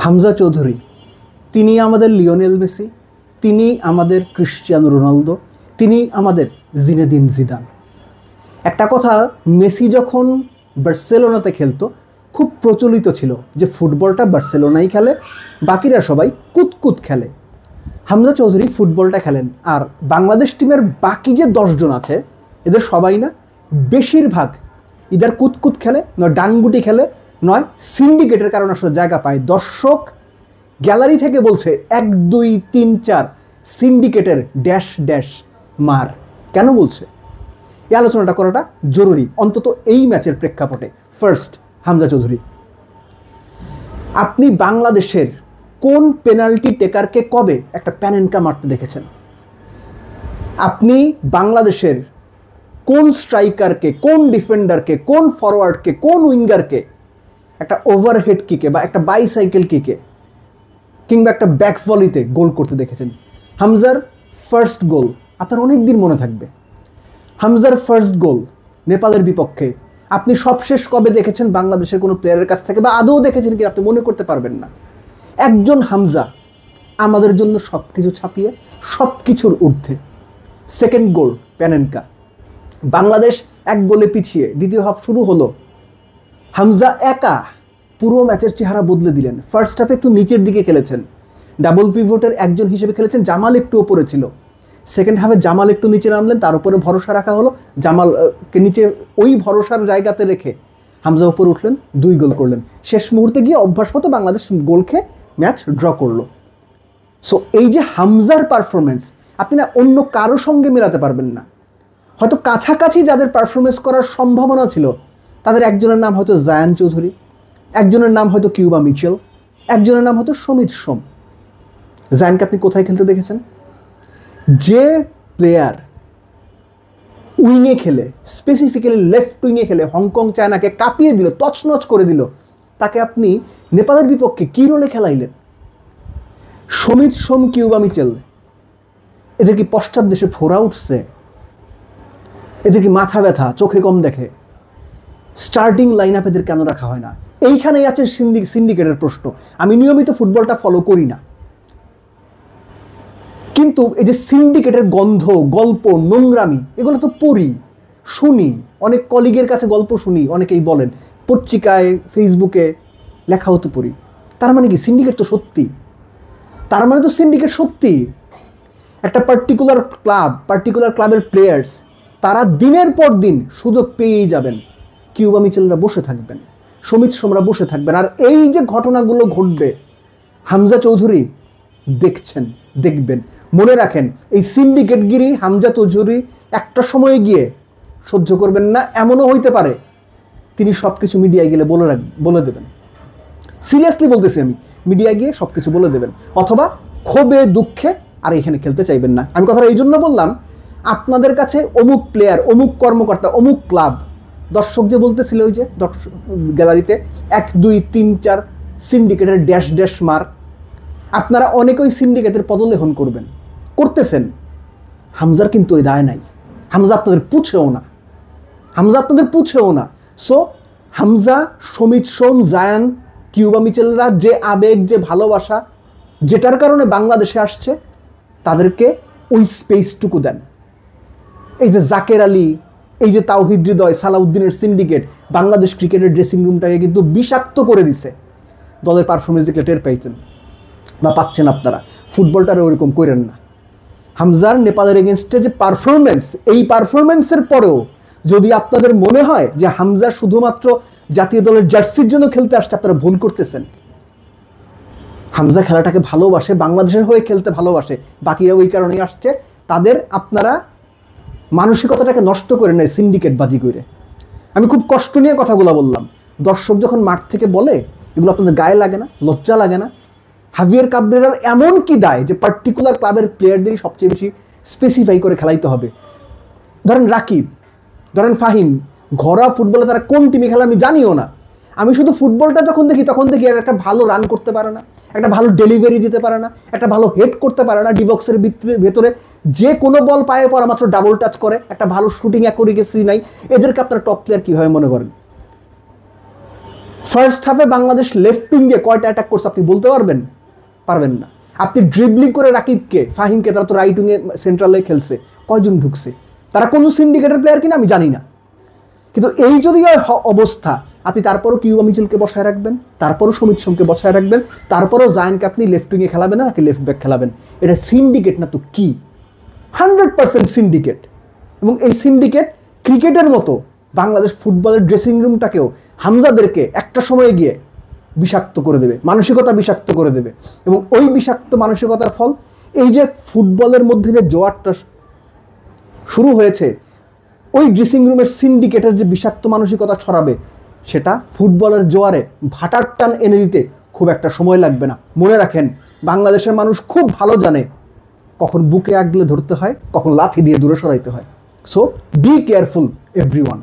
হামজা চৌধুরী, তিনি আমাদের Lionel Messi, তিনি আমাদের ক্রিশ্চিয়ানো রোনালদো, তিনি আমাদের জিনেদিন জিদান। একটা কথা, মেসি যখন বার্সেলোনাতে খেলতো খুব প্রচলিত ছিল যে ফুটবলটা বার্সেলোনাই খেলে, বাকিরা সবাই কুতকুত খেলে। হামজা চৌধুরী ফুটবলটা খেলেন, আর বাংলাদেশ টিমের বাকি যে 10 জন আছে এদের সবাই না বেশিরভাগ ইদার কুতকুত খেলে, নয় ডাংগুটি খেলে, নয় সিন্ডিকেটের কারণে আসলে জায়গা পায়। দর্শক গ্যালারি থেকে বলছে 1 2 3 4 সিন্ডিকেটের ড্যাশ ড্যাশ মার। কেন বলছে? এই আলোচনাটা করাটা জরুরি, অন্তত এই ম্যাচের প্রেক্ষাপটে। ফার্স্ট, হামজা চৌধুরী, আপনি বাংলাদেশের কোন পেনাল্টি টেকারকে কবে একটা প্যানেনকা মারতে দেখেছেন? আপনি বাংলাদেশের কোন স্ট্রাইকারকে, কোন ডিফেন্ডারকে, কোন ফরওয়ার্ডকে, কোন উইঙ্গারকে একটা ওভারহেড কিকে বা একটা বাইসাইকেল কিকে কিংবা একটা ব্যাক ভলিতে গোল করতে দেখেছেন? হামজার ফার্স্ট গোল আপনার অনেক দিন মনে থাকবে। হামজার ফার্স্ট গোল নেপালের বিপক্ষে আপনি সবশেষ কবে দেখেছেন বাংলাদেশের কোনো প্লেয়ারের কাছ থেকে, বা আদৌ দেখেছেন কি আপনি মনে করতে পারবেন না। একজন হামজা আমাদের জন্য সব কিছু ছাপিয়ে সব কিছুর ঊর্ধ্বে। সেকেন্ড গোল প্যানেনকা, বাংলাদেশ 1 গোলে পিছিয়ে দ্বিতীয় হাফ শুরু হলো, হামজা একা পুরো ম্যাচের চেহারা বদলে দিলেন। ফার্স্ট হাফে একটু নিচের দিকে খেলেছেন, ডাবল পিভটের একজন হিসেবে খেলেছেন, জামাল একটু ওপরে ছিল। সেকেন্ড হাফে জামাল একটু নিচে নামলেন, তার উপরে ভরসা রাখা হলো, জামালকে নিচে ওই ভরসার জায়গাতে রেখে হামজা উপরে উঠলেন, 2 গোল করলেন। শেষ মুহূর্তে গিয়ে অভ্যাসমতো বাংলাদেশ গোল খেয়ে ম্যাচ ড্র করলো। সো এই যে হামজার পারফরমেন্স আপনি না অন্য কারো সঙ্গে মেলাতে পারবেন না। হয়তো কাছাকাছি যাদের পারফরমেন্স করার সম্ভাবনা ছিল তাদের একজনের নাম হয়তো জায়ান চৌধুরী, একজনের নাম হয়তো কিউবা মিচেল, একজনের নাম হয়তো সমিত সোম। জায়ানকে আপনি কোথায় খেলতে দেখেছেন? যে প্লেয়ার উইংয়ে খেলে, স্পেসিফিক্যালি লেফট উইংয়ে খেলে হংকং চায়নাকে কাঁপিয়ে দিল, তছনছ করে দিল, তাকে আপনি নেপালের বিপক্ষে কী রোলে খেলাইলেন? সমিত সোম, কিউবা মিচেল, এদের কি পশ্চাৎ দেশে ফোরা উঠছে? এদের কি মাথা ব্যথা, চোখে কম দেখে? স্টার্টিং লাইন আপ এদের কেন রাখা হয় না? এইখানেই আছে সিন্ডিকেটের প্রশ্ন। আমি নিয়মিত ফুটবলটা ফলো করি না, কিন্তু এই যে সিন্ডিকেটের গন্ধ, গল্প, নোংরামি, এগুলো তো পড়ি, শুনি, অনেক কলিগের কাছে গল্প শুনি, অনেকেই বলেন, পত্রিকায় ফেসবুকে লেখা হতে পড়ি। তার মানে কি সিন্ডিকেট তো সত্যি? তার মানে তো সিন্ডিকেট সত্যি। একটা পার্টিকুলার ক্লাবের প্লেয়ার্স তারা দিনের পর দিন সুযোগ পেয়েই যাবেন। কিউবা মিচেলরা বসে থাকবেন, সমিত সোমরা বসে থাকবেন, আর এই যে ঘটনাগুলো ঘটবে হামজা চৌধুরী দেখছেন, দেখবেন। মনে রাখেন, এই সিন্ডিকেটগিরি হামজা চৌধুরী একটা সময়ে গিয়ে সহ্য করবেন না। এমনও হইতে পারে তিনি সব কিছু মিডিয়ায় গেলে বলে দেবেন। সিরিয়াসলি বলতেছি, আমি মিডিয়ায় গিয়ে সব কিছু বলে দেবেন, অথবা ক্ষোভে দুঃখে আর এখানে খেলতে চাইবেন না। আমি কথাটা এই জন্য বললাম, আপনাদের কাছে অমুক প্লেয়ার, অমুক কর্মকর্তা, অমুক ক্লাব, দর্শক যে বলতেছিল ওই যে দর্শক গ্যালারিতে 1 2 3 4 সিন্ডিকেটের ড্যাশ ড্যাশ মার, আপনারা অনেকে ওই সিন্ডিকেটের পদলেহন করতেছেন। হামজার কিন্তু ওই দায় নাই। হামজা আপনাদের পুছেও না। সো হামজা, সমিত সোম, জায়ান, কিউবা মিচেলরা যে আবেগ, যে ভালোবাসা, যেটার কারণে বাংলাদেশে আসছে, তাদেরকে ওই স্পেসটুকু দেন। এই যে জাকের আলী, এই যে তাওহিদ হৃদয়, সালাউদ্দিনের সিন্ডিকেট বাংলাদেশ ক্রিকেটের ড্রেসিং রুমটাকে কিন্তু বিষাক্ত করে দিছে। দলের পারফরমেন্স দেখলে টের পাইতেন বা পাচ্ছেন আপনারা। ফুটবলটারে ওরকম করেন না। হামজার নেপালের এগেনস্টে যে পারফরমেন্স, এই পারফরমেন্সের পরেও যদি আপনাদের মনে হয় যে হামজা শুধুমাত্র জাতীয় দলের জার্সির জন্য খেলতে আসছে, আপনারা ভুল করতেছেন। হামজা খেলাটাকে ভালোবাসে, বাংলাদেশের হয়ে খেলতে ভালোবাসে, বাকিরা ওই কারণেই আসছে। তাদের আপনারা মানসিকতাটাকে নষ্ট করে নেয় সিন্ডিকেট বাজি করে। আমি খুব কষ্ট নিয়ে কথাগুলো বললাম। দর্শক যখন মাঠ থেকে বলে, এগুলো আপনাদের গায়ে লাগে না, লজ্জা লাগে না? হাভিয়ার কাবরেরার এমন কি দায় যে পার্টিকুলার ক্লাবের প্লেয়ারদেরই সবচেয়ে বেশি স্পেসিফাই করে খেলাইতে হবে? ধরেন রাকিব, ধরেন ফাহিম, ঘরোয়া ফুটবলে তারা কোন টিমে খেলে আমি জানিও না। আমি শুধু ফুটবলটা যখন দেখি তখন দেখি আর একটা ভালো রান করতে পারে না, একটা ভালো ডেলিভারি দিতে পারে না, একটা ভালো হেড করতে পারে না, ডিবক্সের ভেতরে যে কোনো বল পায়ে পড়া মাত্র ডাবল টাচ করে, একটা ভালো শুটিং অ্যাকুরেসি নাই। এদেরকে আপনার টপ প্লেয়ার কীভাবে মনে করেন? ফার্স্ট হাফে বাংলাদেশ লেফট উইঙ্গে কয়টা অ্যাটাক করছে আপনি বলতে পারবেন? পারবেন না। আপনি ড্রিবলিং করে রাকিবকে, ফাহিমকে, তারা তো রাইট উইঙ্গে সেন্ট্রালে খেলছে, কয়জন ঢুকছে? তারা কোন সিন্ডিকেটের প্লেয়ার কিনা আমি জানি না, কিন্তু এই যদি অবস্থা, আপনি তারপরও কিউবা মিচেলকে বসায় রাখবেন, তারপরও সমিত সোমকে বসায় রাখবেন, তারপরও জায়ানকে আপনি লেফট উইঙ্গে খেলাবেন না, নাকি লেফট ব্যাক খেলাবেন? এটা সিন্ডিকেট না তো কি? 100% সিন্ডিকেট। এবং এই সিন্ডিকেট ক্রিকেটের মতো বাংলাদেশ ফুটবলের ড্রেসিং রুমটাকেও, হামজাদেরকে একটা সময়ে গিয়ে বিষাক্ত করে দেবে, মানসিকতা বিষাক্ত করে দেবে। এবং ওই বিষাক্ত মানসিকতার ফল এই যে ফুটবলের মধ্যে যে জোয়ারটা শুরু হয়েছে, ওই ড্রেসিং রুমের সিন্ডিকেটের যে বিষাক্ত মানসিকতা ছড়াবে, সেটা ফুটবলের জোয়ারে ভাটার টান এনে দিতে খুব একটা সময় লাগবে না। মনে রাখেন, বাংলাদেশের মানুষ খুব ভালো জানে কখন বুকে আগলে ধরতে হয়, কখন লাথি দিয়ে দূরে সরাইতে হয়। So be careful everyone.